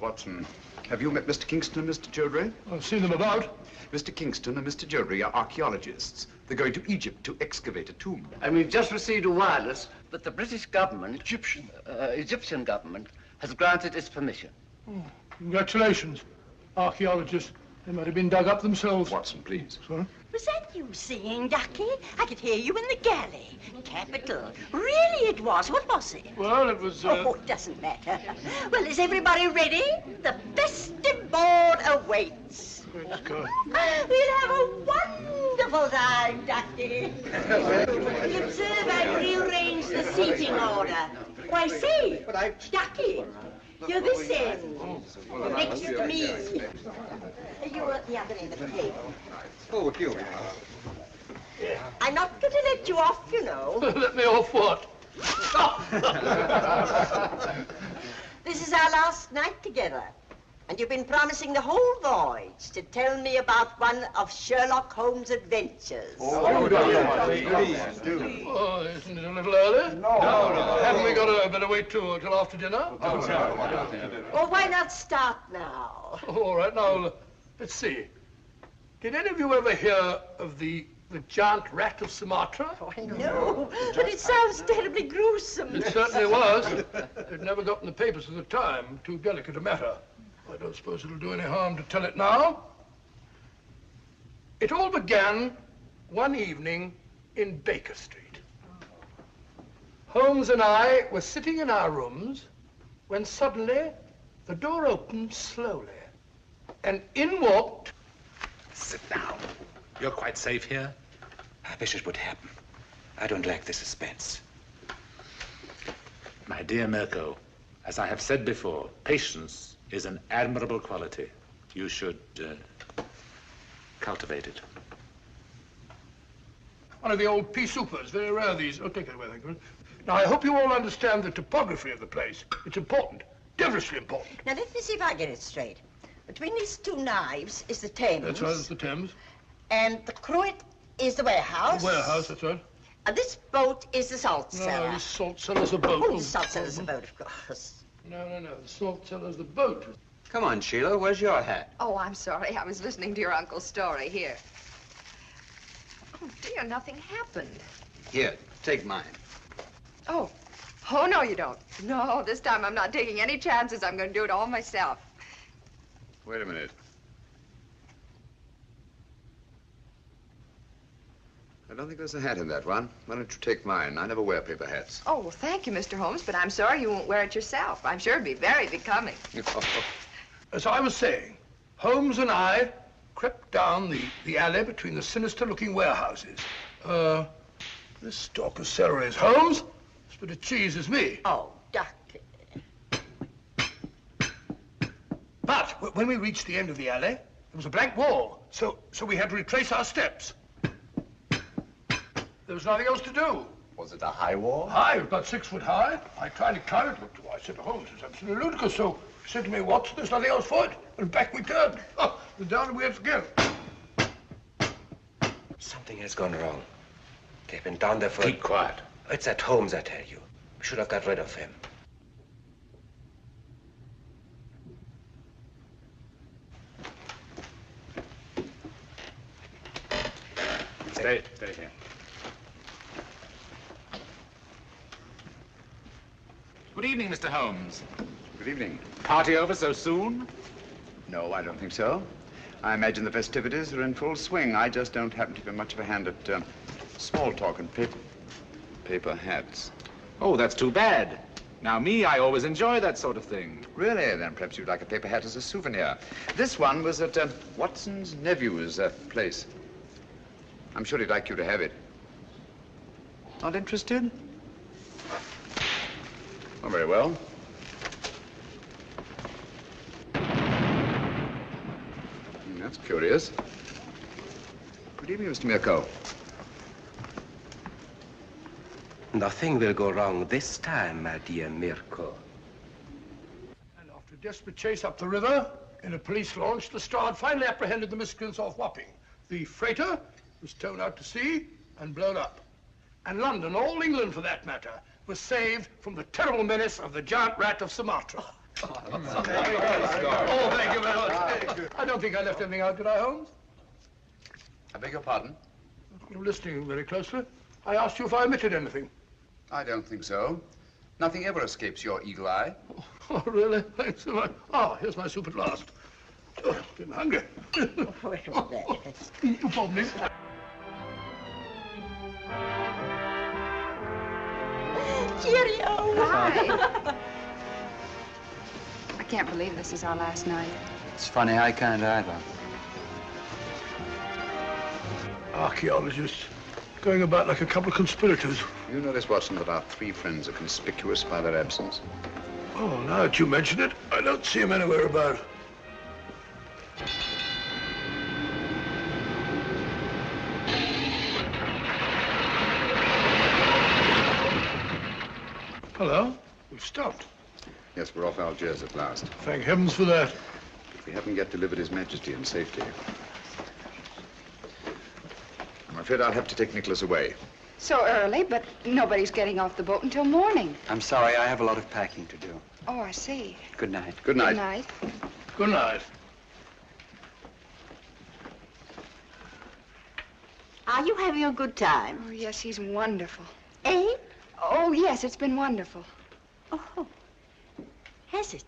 Watson, have you met Mr. Kingston and Mr. Jodrey? I've seen them about. Mr. Kingston and Mr. Jodrey are archaeologists. They're going to Egypt to excavate a tomb. And we've just received a wireless that the British government, Egyptian government, has granted its permission. Oh, congratulations, archaeologists. They might have been dug up themselves. Watson, please. Sorry? Was that you singing, Ducky? I could hear you in the galley. Capital. Really it was. What was it? Well, it was, Oh, it doesn't matter. Well, is everybody ready? The festive board awaits. Let's go. We'll have a wonderful time, Ducky. You observe I've rearranged the seating order. Why, see, Ducky, you're this end, next to me. You're at the other end of the table. Oh, here we are. I'm not going to let you off, you know. Let me off what? This is our last night together. And you've been promising the whole voyage to tell me about one of Sherlock Holmes' adventures. Oh, isn't it a little early? No. Haven't we got to better wait till after dinner? Well, why not start now? All right, now, let's see. Did any of you ever hear of the giant rat of Sumatra? Oh, no, but it sounds terribly gruesome. It certainly was. It never got in the papers at the time. Too delicate a matter. I don't suppose it'll do any harm to tell it now. It all began one evening in Baker Street. Holmes and I were sitting in our rooms when suddenly the door opened slowly and in walked... Sit down. You're quite safe here. I wish it would happen. I don't like the suspense. My dear Mirko, as I have said before, patience is an admirable quality. You should cultivate it. One of the old pea soupers, very rare these. Oh, take it away, thank you. Now, I hope you all understand the topography of the place. It's important, devilishly important. Now, let me see if I get it straight. Between these 2 knives is the Thames. That's right, it's the Thames. And the cruet is the warehouse. The warehouse, that's right. And this boat is the salt cellar. No, the salt cellar's a boat. Oh, the salt cellar's a boat, of course. No, the salt cellar's the boat. Come on, Sheila, where's your hat? Oh, I'm sorry. I was listening to your uncle's story. Here. Oh, dear, nothing happened. Here, take mine. Oh. Oh, no, you don't. No, this time I'm not taking any chances. I'm going to do it all myself. Wait a minute. I don't think there's a hat in that one. Why don't you take mine? I never wear paper hats. Oh, well, thank you, Mr. Holmes, but I'm sorry you won't wear it yourself. I'm sure it'd be very becoming. As I was saying, Holmes and I crept down the alley between the sinister-looking warehouses. This stalk of celery is Holmes. This bit of cheese is me. Oh, Ducky. But when we reached the end of the alley, there was a blank wall, so we had to retrace our steps. There was nothing else to do. Was it a high wall? High, about 6 foot high. I tried to climb it, but I said to Holmes, it's absolutely ludicrous. So he said to me, Watson, there's nothing else for it. And back we turned. Oh, and down we went again. Something has gone wrong. They've been down there for... Keep quiet. It's that Holmes, I tell you. We should have got rid of him. Stay here. Good evening, Mr. Holmes. Good evening. Party over so soon? No, I don't think so. I imagine the festivities are in full swing. I just don't happen to be much of a hand at small talk and paper hats. Oh, that's too bad. Now, me, I always enjoy that sort of thing. Really? Then perhaps you'd like a paper hat as a souvenir. This one was at Watson's nephew's place. I'm sure he'd like you to have it. Not interested? Oh, very well. That's curious. Good evening, Mr. Mirko. Nothing will go wrong this time, my dear Mirko. And after a desperate chase up the river, in a police launch, the Strad finally apprehended the miscreants off Wapping. The freighter was towed out to sea and blown up. And London, all England for that matter, was saved from the terrible menace of the giant rat of Sumatra. Oh, thank you very much. I don't think I left anything out, did I, Holmes? I beg your pardon? You're listening very closely. I asked you if I omitted anything. I don't think so. Nothing ever escapes your eagle eye. Oh, really? Thanks so much. Ah, here's my soup at last. Oh, getting hungry. You pardon me. Cheerio! Hi. I can't believe this is our last night. It's funny, I can't either. Archaeologists going about like a couple of conspirators. You notice, Watson, that our three friends are conspicuous by their absence? Oh, now that you mention it, I don't see him anywhere about. Hello? We've stopped. Yes, we're off Algiers at last. Thank heavens for that. But we haven't yet delivered His Majesty in safety. I'm afraid I'll have to take Nikolas away. So early, but nobody's getting off the boat until morning. I'm sorry, I have a lot of packing to do. Oh, I see. Good night. Good night. Good night. Good night. Are you having a good time? Oh, yes, he's wonderful. Eh? Oh, yes, it's been wonderful. Oh, has it?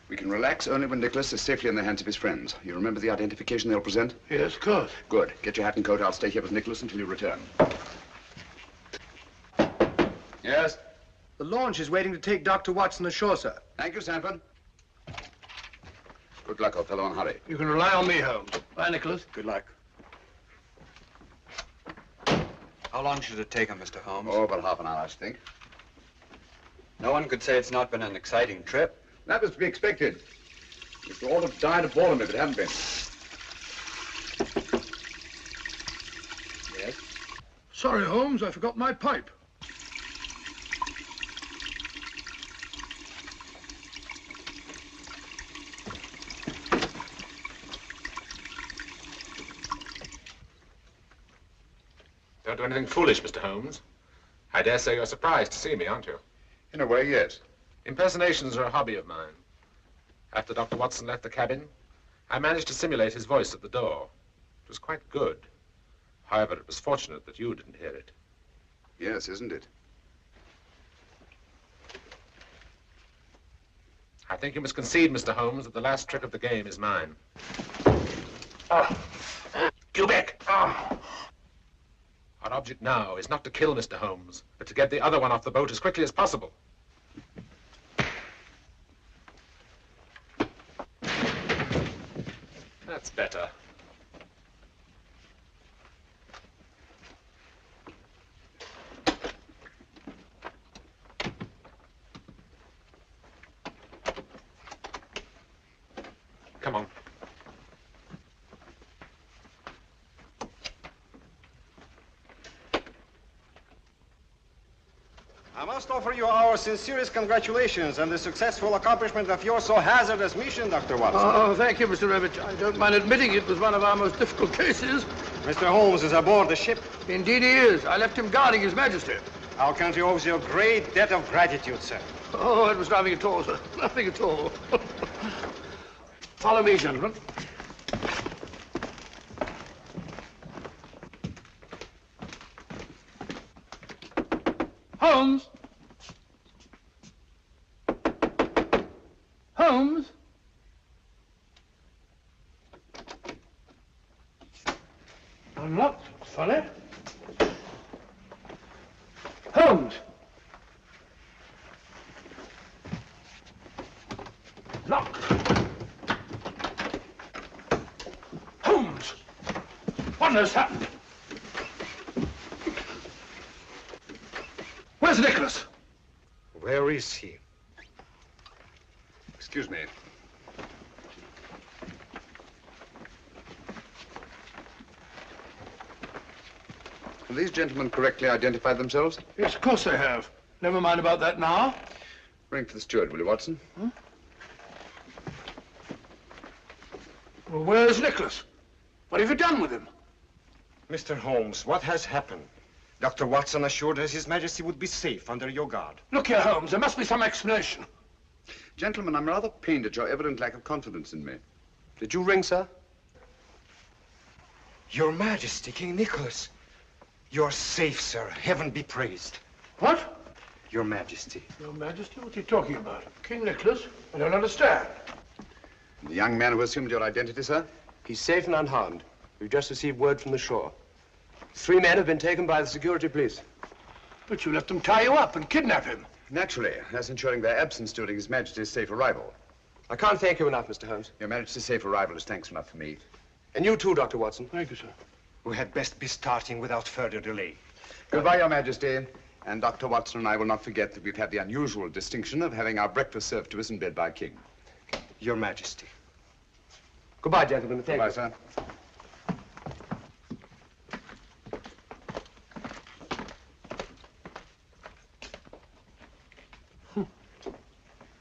We can relax only when Nikolas is safely in the hands of his friends. You remember the identification they'll present? Yes, of course. Good. Get your hat and coat. I'll stay here with Nikolas until you return. Yes? The launch is waiting to take Dr. Watson ashore, sir. Thank you, Sanford. Good luck, old fellow, and hurry. You can rely on me, Holmes. Bye, Nikolas. Good luck. How long should it take him, Mr. Holmes? Oh, about half an hour, I should think. No one could say it's not been an exciting trip. That was to be expected. We'd all have died of boredom if it hadn't been. Yes? Sorry, Holmes, I forgot my pipe. Don't do anything foolish, Mr. Holmes. I dare say you're surprised to see me, aren't you? In a way, yes. Impersonations are a hobby of mine. After Dr. Watson left the cabin, I managed to simulate his voice at the door. It was quite good. However, it was fortunate that you didn't hear it. Yes, isn't it? I think you must concede, Mr. Holmes, that the last trick of the game is mine. Cubic! Our object now is not to kill Mr. Holmes, but to get the other one off the boat as quickly as possible. That's better. Come on. must offer you our sincerest congratulations on the successful accomplishment of your so hazardous mission, Dr. Watson. Oh, thank you, Mr. Revich. I don't mind admitting it was one of our most difficult cases. Mr. Holmes is aboard the ship. Indeed he is. I left him guarding His Majesty. Our country owes you a great debt of gratitude, sir. Oh, it was nothing at all, sir. Nothing at all. Follow me, gentlemen. Holmes! Holmes! Unlocked. Funny. Holmes! Locked. Holmes! What has happened? Where's Nikolas? Where is he? Excuse me. Have these gentlemen correctly identified themselves? Yes, of course they have. Never mind about that now. Ring for the steward, will you, Watson? Well, where's Nikolas? What have you done with him? Mr. Holmes, what has happened? Dr. Watson assured us His Majesty would be safe under your guard. Look here, Holmes, there must be some explanation. Gentlemen, I'm rather pained at your evident lack of confidence in me. Did you ring, sir? Your Majesty, King Nikolas. You're safe, sir. Heaven be praised. What? Your Majesty. Your Majesty? What are you talking about? King Nikolas? I don't understand. The young man who assumed your identity, sir? He's safe and unharmed. We've just received word from the shore. 3 men have been taken by the security police. But you let them tie you up and kidnap him. Naturally, as ensuring their absence during His Majesty's safe arrival. I can't thank you enough, Mr. Holmes. Your Majesty's safe arrival is thanks enough for me. And you too, Dr. Watson. Thank you, sir. We had best be starting without further delay. Goodbye, Your Majesty. And Dr. Watson and I will not forget that we've had the unusual distinction of having our breakfast served to us in bed by a king. Your Majesty. Goodbye, gentlemen. Thank you. Sir.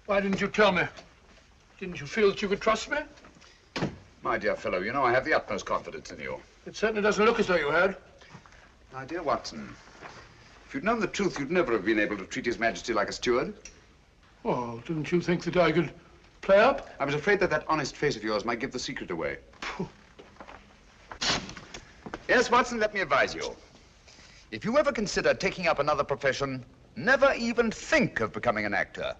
Why didn't you tell me? Didn't you feel that you could trust me? My dear fellow, you know I have the utmost confidence in you. It certainly doesn't look as though you had. My dear Watson, if you'd known the truth, you'd never have been able to treat His Majesty like a steward. Oh, didn't you think that I could play up? I was afraid that that honest face of yours might give the secret away. Yes, Watson, let me advise you. If you ever consider taking up another profession, never even think of becoming an actor.